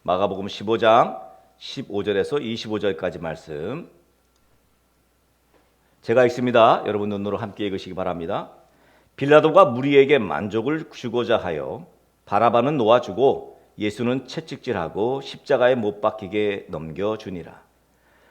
마가복음 15장 15절에서 25절까지 말씀 제가 읽습니다. 여러분 눈으로 함께 읽으시기 바랍니다. 빌라도가 무리에게 만족을 주고자 하여 바라바는 놓아주고 예수는 채찍질하고 십자가에 못 박히게 넘겨주니라.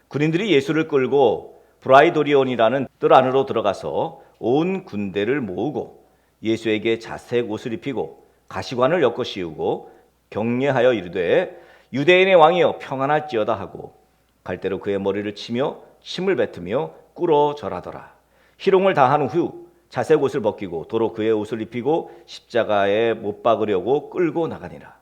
군인들이 예수를 끌고 브라이도리온이라는 뜰 안으로 들어가서 온 군대를 모으고 예수에게 자색 옷을 입히고 가시관을 엮어 씌우고 격려하여 이르되 유대인의 왕이여 평안할지어다 하고 갈대로 그의 머리를 치며 침을 뱉으며 꿇어 절하더라. 희롱을 당한 후 자색 옷을 벗기고 도로 그의 옷을 입히고 십자가에 못 박으려고 끌고 나가니라.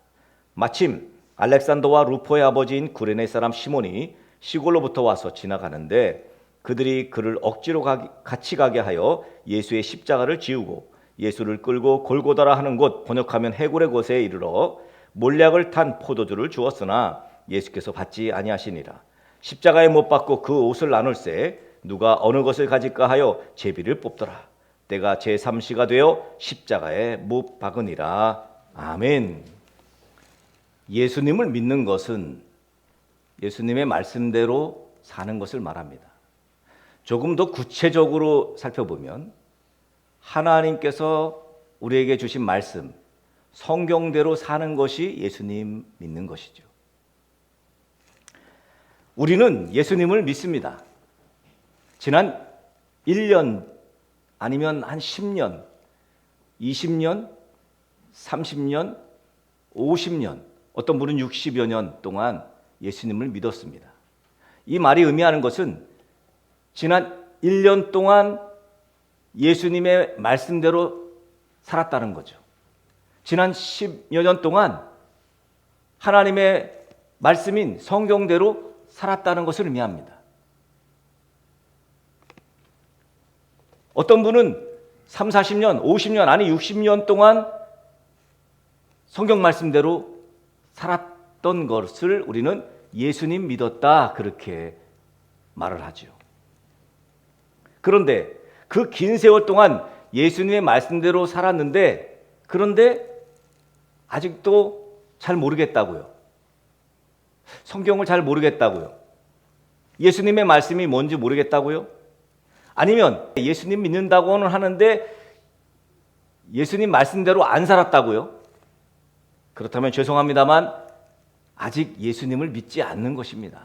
마침 알렉산더와 루포의 아버지인 구레네 사람 시몬이 시골로부터 와서 지나가는데 그들이 그를 억지로 같이 가게 하여 예수의 십자가를 지우고 예수를 끌고 골고다라 하는 곳, 번역하면 해골의 곳에 이르러 몰약을 탄 포도주를 주었으나 예수께서 받지 아니하시니라. 십자가에 못 박고 그 옷을 나눌새 누가 어느 것을 가질까 하여 제비를 뽑더라. 때가 제3시가 되어 십자가에 못 박으니라. 아멘. 예수님을 믿는 것은 예수님의 말씀대로 사는 것을 말합니다. 조금 더 구체적으로 살펴보면 하나님께서 우리에게 주신 말씀, 성경대로 사는 것이 예수님 믿는 것이죠. 우리는 예수님을 믿습니다. 지난 1년 아니면 한 10년, 20년, 30년, 50년, 어떤 분은 60여 년 동안 예수님을 믿었습니다. 이 말이 의미하는 것은 지난 1년 동안 예수님의 말씀대로 살았다는 거죠. 지난 10여 년 동안 하나님의 말씀인 성경대로 살았다는 것을 의미합니다. 어떤 분은 3, 40년, 50년, 아니 60년 동안 성경 말씀대로 살았던 것을 우리는 예수님 믿었다 그렇게 말을 하죠. 그런데 그 긴 세월 동안 예수님의 말씀대로 살았는데 그런데 아직도 잘 모르겠다고요. 성경을 잘 모르겠다고요. 예수님의 말씀이 뭔지 모르겠다고요. 아니면 예수님 믿는다고는 하는데 예수님 말씀대로 안 살았다고요. 그렇다면 죄송합니다만 아직 예수님을 믿지 않는 것입니다.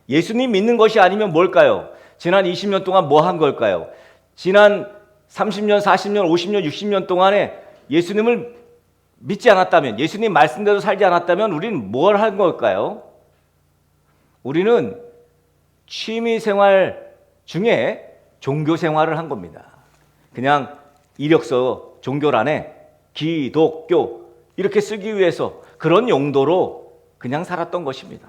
예수님 믿는 것이 아니면 뭘까요? 지난 20년 동안 뭐 한 걸까요? 지난 30년, 40년, 50년, 60년 동안에 예수님을 믿지 않았다면, 예수님 말씀대로 살지 않았다면 우리는 뭘 한 걸까요? 우리는 취미 생활 중에 종교 생활을 한 겁니다. 그냥 이력서 종교란에 기독교 이렇게 쓰기 위해서 그런 용도로 그냥 살았던 것입니다.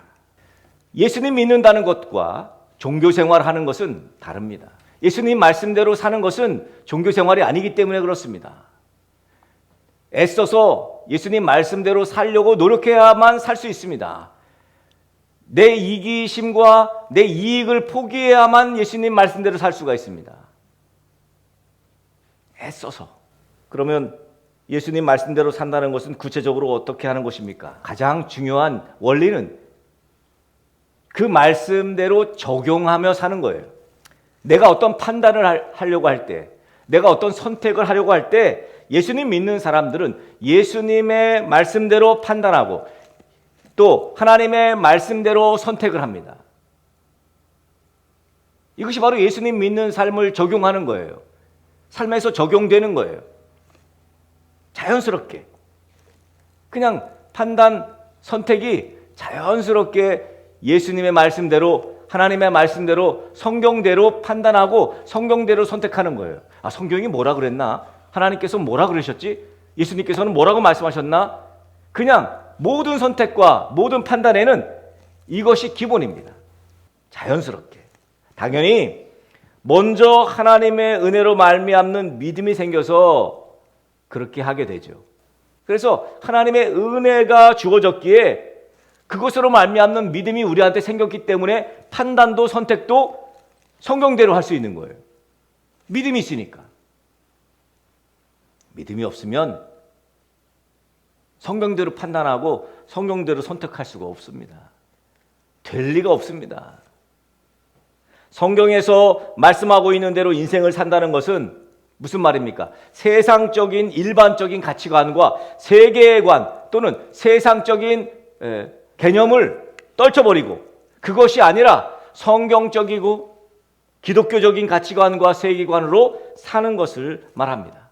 예수님 믿는다는 것과 종교 생활하는 것은 다릅니다. 예수님 말씀대로 사는 것은 종교 생활이 아니기 때문에 그렇습니다. 애써서 예수님 말씀대로 살려고 노력해야만 살 수 있습니다. 내 이기심과 내 이익을 포기해야만 예수님 말씀대로 살 수가 있습니다. 애써서. 그러면 예수님 말씀대로 산다는 것은 구체적으로 어떻게 하는 것입니까? 가장 중요한 원리는 그 말씀대로 적용하며 사는 거예요. 내가 어떤 판단을 하려고 할 때, 내가 어떤 선택을 하려고 할 때 예수님 믿는 사람들은 예수님의 말씀대로 판단하고 또 하나님의 말씀대로 선택을 합니다. 이것이 바로 예수님 믿는 삶을 적용하는 거예요. 삶에서 적용되는 거예요. 자연스럽게. 그냥 판단, 선택이 자연스럽게 예수님의 말씀대로, 하나님의 말씀대로, 성경대로 판단하고 성경대로 선택하는 거예요. 아, 성경이 뭐라 그랬나? 하나님께서 뭐라 그러셨지? 예수님께서는 뭐라고 말씀하셨나? 그냥 모든 선택과 모든 판단에는 이것이 기본입니다. 자연스럽게. 당연히 먼저 하나님의 은혜로 말미암는 믿음이 생겨서 그렇게 하게 되죠. 그래서 하나님의 은혜가 주어졌기에 그것으로 말미암는 믿음이 우리한테 생겼기 때문에 판단도 선택도 성경대로 할 수 있는 거예요. 믿음이 있으니까. 믿음이 없으면 성경대로 판단하고 성경대로 선택할 수가 없습니다. 될 리가 없습니다. 성경에서 말씀하고 있는 대로 인생을 산다는 것은 무슨 말입니까? 세상적인 일반적인 가치관과 세계관 또는 세상적인 개념을 떨쳐버리고 그것이 아니라 성경적이고 기독교적인 가치관과 세계관으로 사는 것을 말합니다.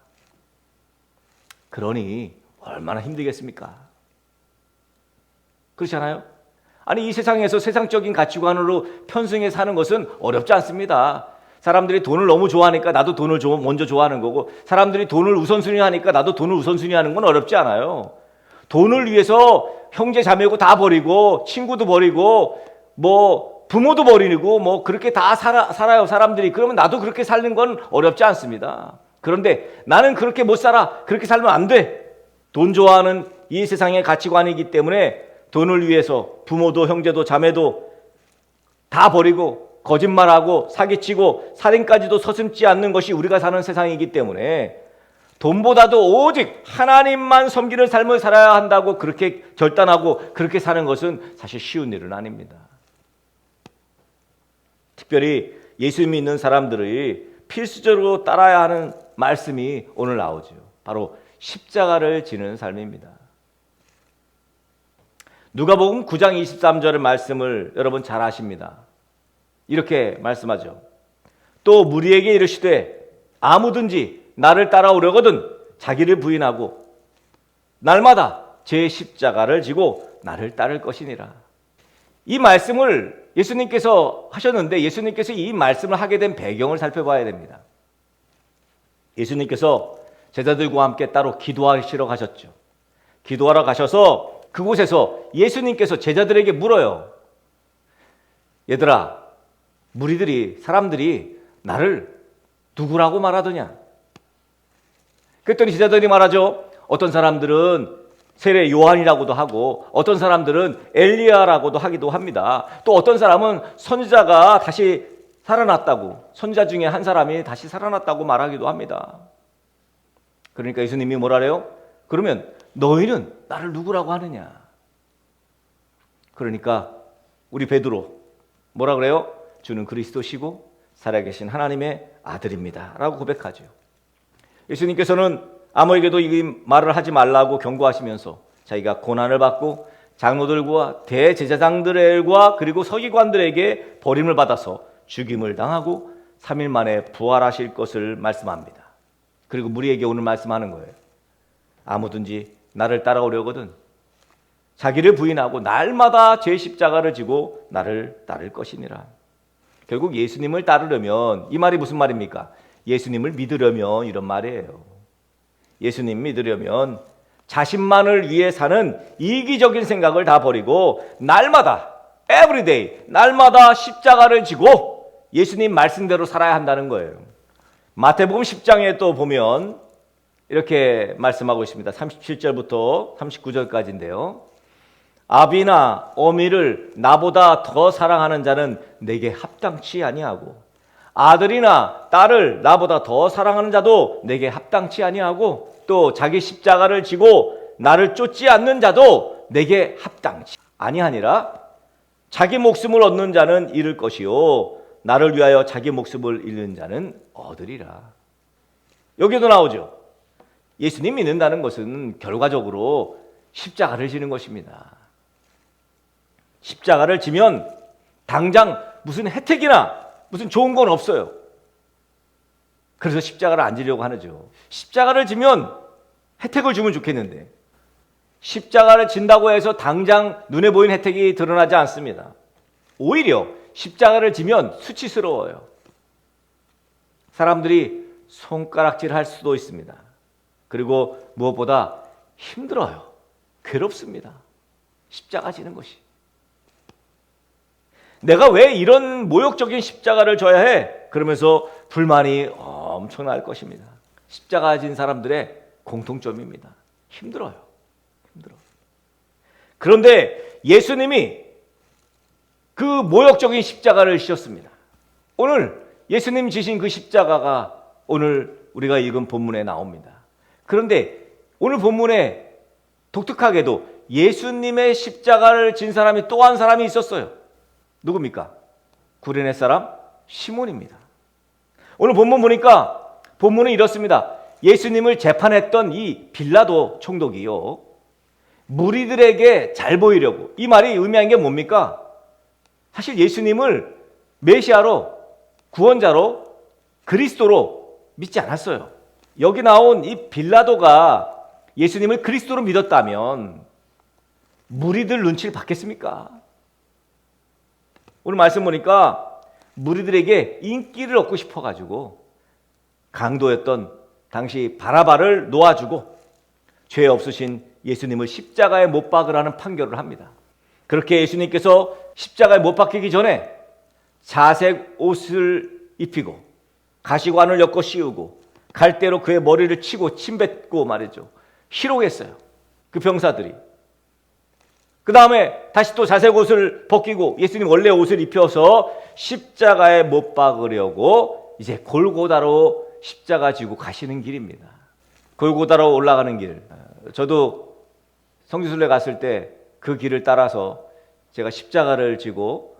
그러니 얼마나 힘들겠습니까? 그렇잖아요? 아니 이 세상에서 세상적인 가치관으로 편승해 사는 것은 어렵지 않습니다. 사람들이 돈을 너무 좋아하니까 나도 돈을 먼저 좋아하는 거고 사람들이 돈을 우선순위 하니까 나도 돈을 우선순위 하는 건 어렵지 않아요. 돈을 위해서 형제 자매고 다 버리고 친구도 버리고 뭐 부모도 버리고 뭐 그렇게 다 살아요 사람들이. 그러면 나도 그렇게 사는 건 어렵지 않습니다. 그런데 나는 그렇게 못 살아. 그렇게 살면 안 돼. 돈 좋아하는 이 세상의 가치관이기 때문에 돈을 위해서 부모도 형제도 자매도 다 버리고 거짓말하고 사기치고 살인까지도 서슴지 않는 것이 우리가 사는 세상이기 때문에 돈보다도 오직 하나님만 섬기는 삶을 살아야 한다고 그렇게 결단하고 그렇게 사는 것은 사실 쉬운 일은 아닙니다. 특별히 예수 믿는 사람들이 필수적으로 따라야 하는 말씀이 오늘 나오죠. 바로 십자가를 지는 삶입니다. 누가복음 9장 23절의 말씀을 여러분 잘 아십니다. 이렇게 말씀하죠. 또 무리에게 이르시되 아무든지 나를 따라오려거든 자기를 부인하고 날마다 제 십자가를 지고 나를 따를 것이니라. 이 말씀을 예수님께서 하셨는데 예수님께서 이 말씀을 하게 된 배경을 살펴봐야 됩니다. 예수님께서 제자들과 함께 따로 기도하시러 가셨죠. 기도하러 가셔서 그곳에서 예수님께서 제자들에게 물어요. 얘들아, 사람들이 나를 누구라고 말하더냐? 그랬더니 제자들이 말하죠. 어떤 사람들은 세례 요한이라고도 하고 어떤 사람들은 엘리야라고도 하기도 합니다. 또 어떤 사람은 선지자가 다시 살아났다고, 선지자 중에 한 사람이 다시 살아났다고 말하기도 합니다. 그러니까 예수님이 뭐라래요? 그러면 너희는 나를 누구라고 하느냐? 그러니까 우리 베드로 뭐라 그래요? 주는 그리스도시고 살아계신 하나님의 아들입니다 라고 고백하죠. 예수님께서는 아무에게도 이 말을 하지 말라고 경고하시면서 자기가 고난을 받고 장로들과 대제사장들과 그리고 서기관들에게 버림을 받아서 죽임을 당하고 3일 만에 부활하실 것을 말씀합니다. 그리고 무리에게 오늘 말씀하는 거예요. 아무든지 나를 따라오려거든 자기를 부인하고 날마다 제 십자가를 지고 나를 따를 것이니라. 결국 예수님을 따르려면 이 말이 무슨 말입니까? 예수님을 믿으려면 이런 말이에요. 예수님 믿으려면 자신만을 위해 사는 이기적인 생각을 다 버리고 날마다 everyday 날마다 십자가를 지고 예수님 말씀대로 살아야 한다는 거예요. 마태복음 10장에 또 보면 이렇게 말씀하고 있습니다. 37절부터 39절까지인데요. 아비나 어미를 나보다 더 사랑하는 자는 내게 합당치 아니하고 아들이나 딸을 나보다 더 사랑하는 자도 내게 합당치 아니하고 또 자기 십자가를 지고 나를 쫓지 않는 자도 내게 합당치 아니하니라. 자기 목숨을 얻는 자는 잃을 것이요 나를 위하여 자기 목숨을 잃는 자는 얻으리라. 여기도 나오죠. 예수님 믿는다는 것은 결과적으로 십자가를 지는 것입니다. 십자가를 지면 당장 무슨 혜택이나 무슨 좋은 건 없어요. 그래서 십자가를 안 지려고 하죠. 십자가를 지면 혜택을 주면 좋겠는데 십자가를 진다고 해서 당장 눈에 보이는 혜택이 드러나지 않습니다. 오히려 십자가를 지면 수치스러워요. 사람들이 손가락질할 수도 있습니다. 그리고 무엇보다 힘들어요. 괴롭습니다. 십자가 지는 것이. 내가 왜 이런 모욕적인 십자가를 져야 해? 그러면서 불만이 엄청날 것입니다. 십자가 진 사람들의 공통점입니다. 힘들어요. 그런데 예수님이 그 모욕적인 십자가를 지셨습니다. 오늘 예수님 지신 그 십자가가 오늘 우리가 읽은 본문에 나옵니다. 그런데 오늘 본문에 독특하게도 예수님의 십자가를 진 사람이 또 한 사람이 있었어요. 누굽니까? 구레네 사람 시몬입니다. 오늘 본문 보니까 본문은 이렇습니다. 예수님을 재판했던 이 빌라도 총독이요, 무리들에게 잘 보이려고, 이 말이 의미한 게 뭡니까? 사실 예수님을 메시아로, 구원자로, 그리스도로 믿지 않았어요. 여기 나온 이 빌라도가 예수님을 그리스도로 믿었다면 무리들 눈치를 받겠습니까? 오늘 말씀 보니까 무리들에게 인기를 얻고 싶어가지고 강도였던 당시 바라바를 놓아주고 죄 없으신 예수님을 십자가에 못 박으라는 판결을 합니다. 그렇게 예수님께서 십자가에 못 박히기 전에 자색 옷을 입히고 가시관을 엮어 씌우고 갈대로 그의 머리를 치고 침뱉고 말이죠. 희롱했어요. 그 병사들이. 그 다음에 다시 또 자색 옷을 벗기고 예수님 원래 옷을 입혀서 십자가에 못 박으려고 이제 골고다로 십자가 지고 가시는 길입니다. 골고다로 올라가는 길. 저도 성지순례 갔을 때 그 길을 따라서 제가 십자가를 지고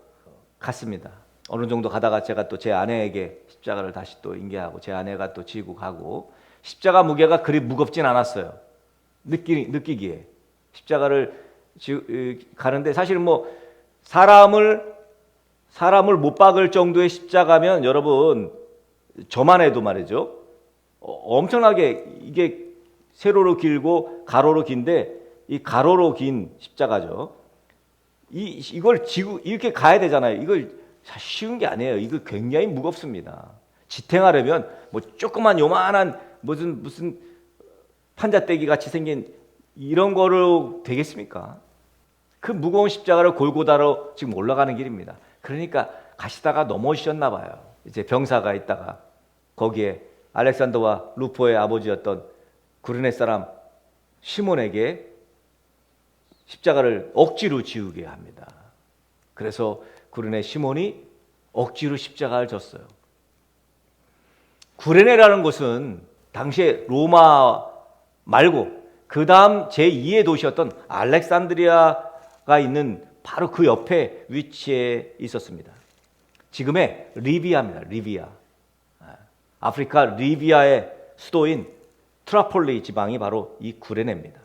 갔습니다. 어느 정도 가다가 제가 또 제 아내에게 십자가를 다시 또 인계하고 제 아내가 또 지고 가고, 십자가 무게가 그리 무겁진 않았어요. 느끼기에. 십자가를 가는데 사실 뭐 사람을 못 박을 정도의 십자가면 여러분 저만 해도 말이죠. 엄청나게 이게 세로로 길고 가로로 긴데 이 가로로 긴 십자가죠. 이걸 지고 이렇게 가야 되잖아요. 이걸 쉬운 게 아니에요. 이거 굉장히 무겁습니다. 지탱하려면 뭐 조그만 요만한 무슨 판자떼기 같이 생긴 이런 거로 되겠습니까? 그 무거운 십자가를 골고다로 지금 올라가는 길입니다. 그러니까 가시다가 넘어지셨나 봐요. 이제 병사가 있다가 거기에 알렉산더와 루포의 아버지였던 구레네 사람 시몬에게 십자가를 억지로 지우게 합니다. 그래서 구레네 시몬이 억지로 십자가를 졌어요. 구레네라는 곳은 당시에 로마 말고 그 다음 제2의 도시였던 알렉산드리아가 있는 바로 그 옆에 위치해 있었습니다. 지금의 리비아입니다. 리비아. 아프리카 리비아의 수도인 트라폴리 지방이 바로 이 구레네입니다.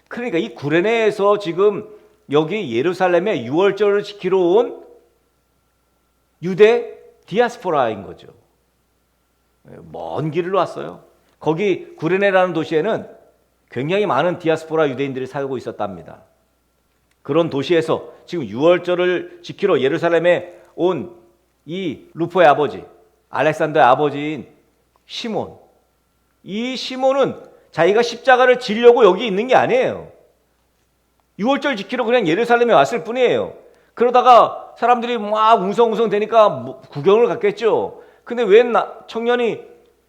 그러니까 이 구레네에서 지금 여기 예루살렘에 유월절을 지키러 온 유대 디아스포라인 거죠. 먼 길을 왔어요. 거기 구레네라는 도시에는 굉장히 많은 디아스포라 유대인들이 살고 있었답니다. 그런 도시에서 지금 유월절을 지키러 예루살렘에 온 이 루포의 아버지, 알렉산더의 아버지인 시몬. 이 시몬은 자기가 십자가를 지려고 여기 있는 게 아니에요. 유월절 지키러 그냥 예루살렘에 왔을 뿐이에요. 그러다가 사람들이 막 웅성웅성 되니까 구경을 갔겠죠. 근데 웬 청년이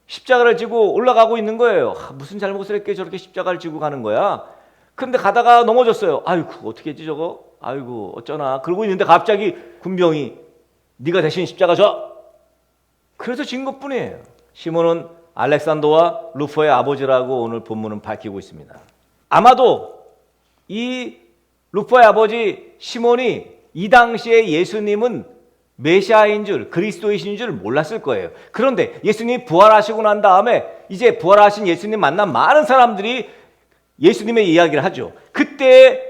십자가를 지고 올라가고 있는 거예요. 무슨 잘못을 했기에 저렇게 십자가를 지고 가는 거야. 근데 가다가 넘어졌어요. 아이고 어떻게 했지 저거? 아이고 어쩌나. 그러고 있는데 갑자기 군병이 네가 대신 십자가 져. 그래서 진 것뿐이에요. 시몬은 알렉산더와 루포의 아버지라고 오늘 본문은 밝히고 있습니다. 아마도 이 루포의 아버지 시몬이 이 당시에 예수님은 메시아인 줄, 그리스도이신 줄 몰랐을 거예요. 그런데 예수님이 부활하시고 난 다음에 이제 부활하신 예수님 만난 많은 사람들이 예수님의 이야기를 하죠. 그때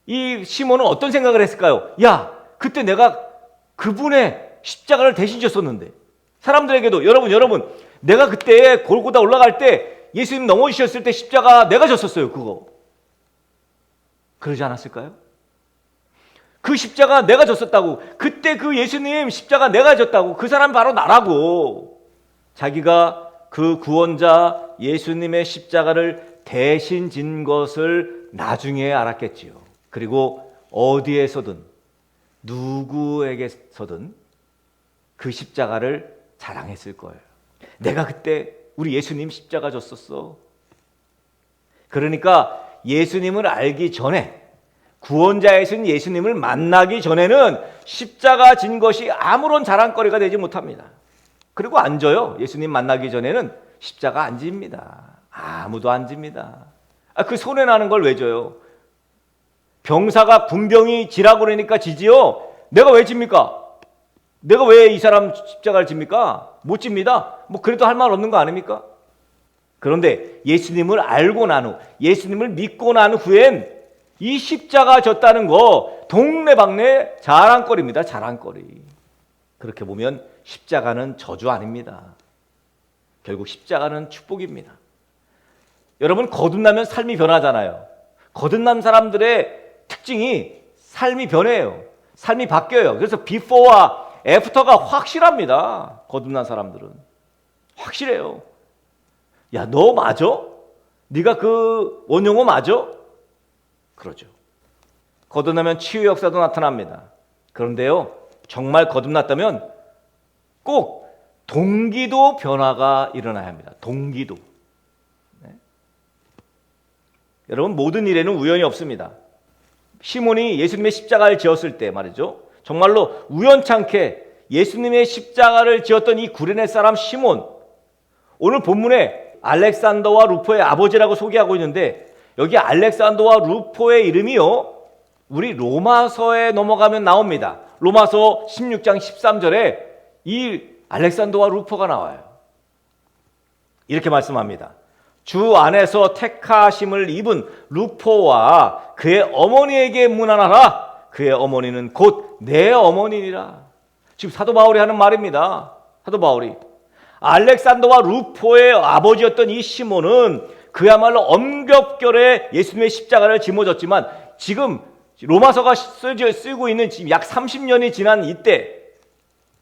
이 시몬은 어떤 생각을 했을까요? 야, 그때 내가 그분의 십자가를 대신 졌었는데. 사람들에게도 여러분 내가 그때 골고다 올라갈 때 예수님 넘어지셨을 때 십자가 내가 졌었어요. 그거. 그러지 않았을까요? 그 십자가 내가 졌었다고. 그때 그 예수님 십자가 내가 졌다고. 그 사람 바로 나라고. 자기가 그 구원자 예수님의 십자가를 대신 진 것을 나중에 알았겠지요. 그리고 어디에서든 누구에게서든 그 십자가를 자랑했을 거예요. 내가 그때 우리 예수님 십자가 졌었어. 그러니까 예수님을 알기 전에, 구원자이신 예수님을 만나기 전에는 십자가 진 것이 아무런 자랑거리가 되지 못합니다. 그리고 앉아요. 예수님 만나기 전에는 십자가 안 집니다. 아무도 안 집니다. 그 손해 나는 걸 왜 져요? 병사가 군병이 지라고 그러니까 지지요. 내가 왜 집니까? 내가 왜 이 사람 십자가를 집니까? 못 집니다. 뭐 그래도 할 말 없는 거 아닙니까? 그런데 예수님을 알고 난 후, 예수님을 믿고 난 후엔 이 십자가 졌다는 거 동네방네 자랑거리입니다. 자랑거리. 그렇게 보면 십자가는 저주 아닙니다. 결국 십자가는 축복입니다. 여러분, 거듭나면 삶이 변하잖아요. 거듭난 사람들의 특징이 삶이 변해요. 삶이 바뀌어요. 그래서 비포와 애프터가 확실합니다. 거듭난 사람들은 확실해요. 야, 너 맞아? 네가 그 원영호 맞아? 그러죠. 거듭나면 치유 역사도 나타납니다. 그런데요, 정말 거듭났다면 꼭 동기도 변화가 일어나야 합니다. 동기도. 네. 여러분, 모든 일에는 우연이 없습니다. 시몬이 예수님의 십자가를 지었을 때 말이죠, 정말로 우연찮게 예수님의 십자가를 지었던 이 구레네 사람 시몬, 오늘 본문에 알렉산더와 루포의 아버지라고 소개하고 있는데, 여기 알렉산더와 루포의 이름이요, 우리 로마서에 넘어가면 나옵니다. 로마서 16장 13절에 이 알렉산더와 루포가 나와요. 이렇게 말씀합니다. 주 안에서 택하심을 입은 루포와 그의 어머니에게 문안하라. 그의 어머니는 곧 내 어머니니라. 지금 사도 바울이 하는 말입니다. 사도 바울이. 알렉산더와 루포의 아버지였던 이 시몬은 그야말로 엄격결에 예수님의 십자가를 짊어졌지만, 지금 로마서가 쓰고 있는 지금 약 30년이 지난 이때,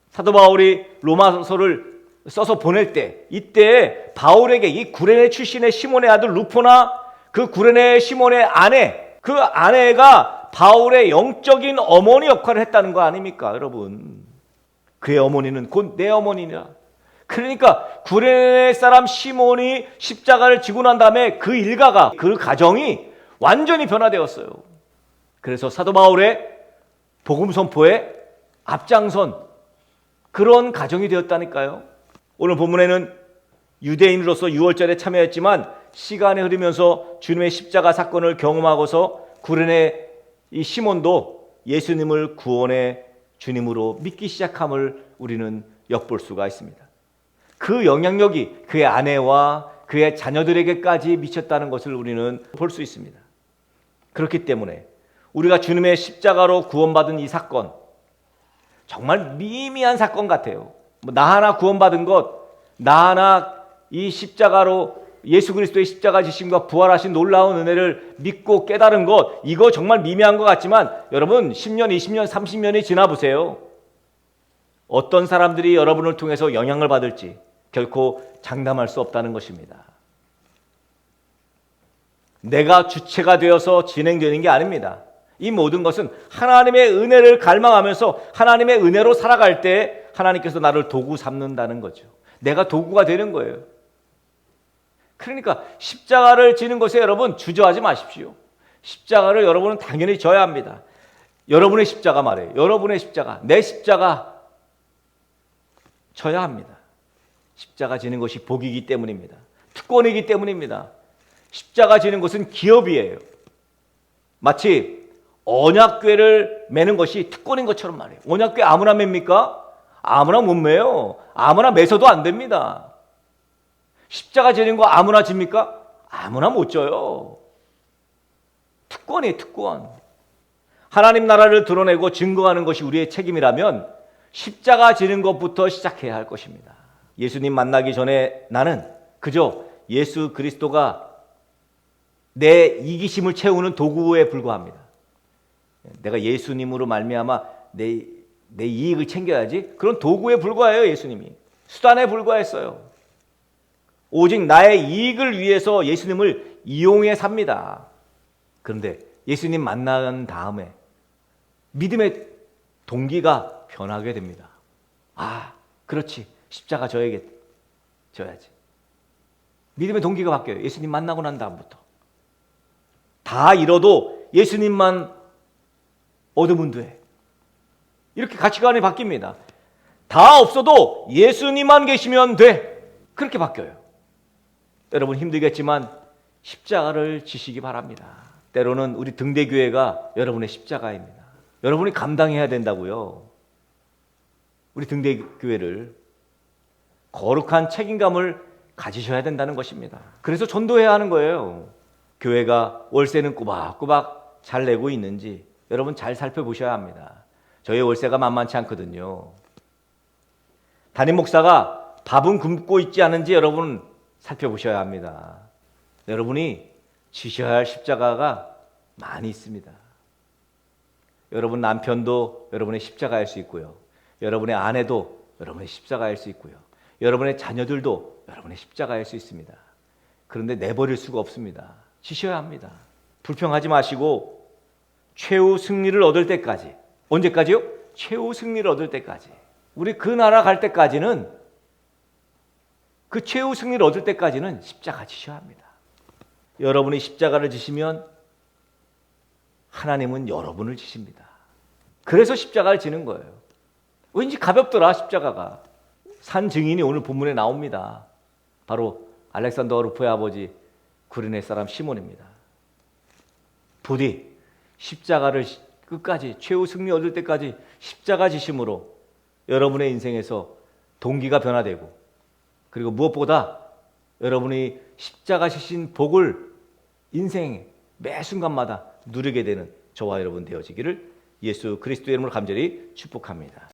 사도 바울이 로마서를 써서 보낼 때, 이때 바울에게 이 구레네 출신의 시몬의 아들 루포나 그 구레네 시몬의 아내, 그 아내가 바울의 영적인 어머니 역할을 했다는 거 아닙니까, 여러분? 그의 어머니는 곧 내 어머니니라. 그러니까 구레네 사람 시몬이 십자가를 지고 난 다음에 그 일가가, 그 가정이 완전히 변화되었어요. 그래서 사도 바울의 복음 선포에 앞장선 그런 가정이 되었다니까요. 오늘 본문에는 유대인으로서 유월절에 참여했지만 시간이 흐르면서 주님의 십자가 사건을 경험하고서 구레네 이 시몬도 예수님을 구원의 주님으로 믿기 시작함을 우리는 엿볼 수가 있습니다. 그 영향력이 그의 아내와 그의 자녀들에게까지 미쳤다는 것을 우리는 볼 수 있습니다. 그렇기 때문에 우리가 주님의 십자가로 구원받은 이 사건, 정말 미미한 사건 같아요. 나 하나 구원받은 것, 나 하나 이 십자가로 예수 그리스도의 십자가 지심과 부활하신 놀라운 은혜를 믿고 깨달은 것, 이거 정말 미미한 것 같지만 여러분 10년, 20년, 30년이 지나 보세요. 어떤 사람들이 여러분을 통해서 영향을 받을지 결코 장담할 수 없다는 것입니다. 내가 주체가 되어서 진행되는 게 아닙니다. 이 모든 것은 하나님의 은혜를 갈망하면서 하나님의 은혜로 살아갈 때 하나님께서 나를 도구 삼는다는 거죠. 내가 도구가 되는 거예요. 그러니까 십자가를 지는 것에 여러분 주저하지 마십시오. 십자가를 여러분은 당연히 져야 합니다. 여러분의 십자가 말이에요. 여러분의 십자가, 내 십자가 져야 합니다. 십자가 지는 것이 복이기 때문입니다. 특권이기 때문입니다. 십자가 지는 것은 기업이에요. 마치 언약궤를 매는 것이 특권인 것처럼 말이에요. 언약궤 아무나 맵니까? 아무나 못 매요. 아무나 매서도 안 됩니다. 십자가 지는 거 아무나 집니까? 아무나 못 져요. 특권이에요, 특권. 하나님 나라를 드러내고 증거하는 것이 우리의 책임이라면 십자가 지는 것부터 시작해야 할 것입니다. 예수님 만나기 전에 나는 그저 예수 그리스도가 내 이기심을 채우는 도구에 불과합니다. 내가 예수님으로 말미암아 내 이익을 챙겨야지, 그런 도구에 불과해요. 예수님이 수단에 불과했어요. 오직 나의 이익을 위해서 예수님을 이용해 삽니다. 그런데 예수님 만난 다음에 믿음의 동기가 변하게 됩니다. 아, 그렇지, 십자가 져야지. 믿음의 동기가 바뀌어요. 예수님 만나고 난 다음부터. 다 잃어도 예수님만 얻으면 돼. 이렇게 가치관이 바뀝니다. 다 없어도 예수님만 계시면 돼. 그렇게 바뀌어요. 여러분 힘들겠지만 십자가를 지시기 바랍니다. 때로는 우리 등대교회가 여러분의 십자가입니다. 여러분이 감당해야 된다고요. 우리 등대교회를 거룩한 책임감을 가지셔야 된다는 것입니다. 그래서 전도해야 하는 거예요. 교회가 월세는 꼬박꼬박 잘 내고 있는지 여러분 잘 살펴보셔야 합니다. 저희 월세가 만만치 않거든요. 담임 목사가 밥은 굶고 있지 않은지 여러분 살펴보셔야 합니다. 여러분이 지셔야 할 십자가가 많이 있습니다. 여러분 남편도 여러분의 십자가일 수 있고요. 여러분의 아내도 여러분의 십자가일 수 있고요. 여러분의 자녀들도 여러분의 십자가일 수 있습니다. 그런데 내버릴 수가 없습니다. 지셔야 합니다. 불평하지 마시고 최후 승리를 얻을 때까지. 언제까지요? 최후 승리를 얻을 때까지. 우리 그 나라 갈 때까지는, 그 최후 승리를 얻을 때까지는 십자가 지셔야 합니다. 여러분이 십자가를 지시면 하나님은 여러분을 지십니다. 그래서 십자가를 지는 거예요. 왠지 가볍더라 십자가가. 산 증인이 오늘 본문에 나옵니다. 바로 알렉산더 루포의 아버지 구레네 사람 시몬입니다. 부디 십자가를 끝까지 최후 승리 얻을 때까지 십자가 지심으로 여러분의 인생에서 동기가 변화되고, 그리고 무엇보다 여러분이 십자가 지신 복을 인생의 매 순간마다 누리게 되는 저와 여러분 되어지기를 예수 그리스도의 이름으로 간절히 축복합니다.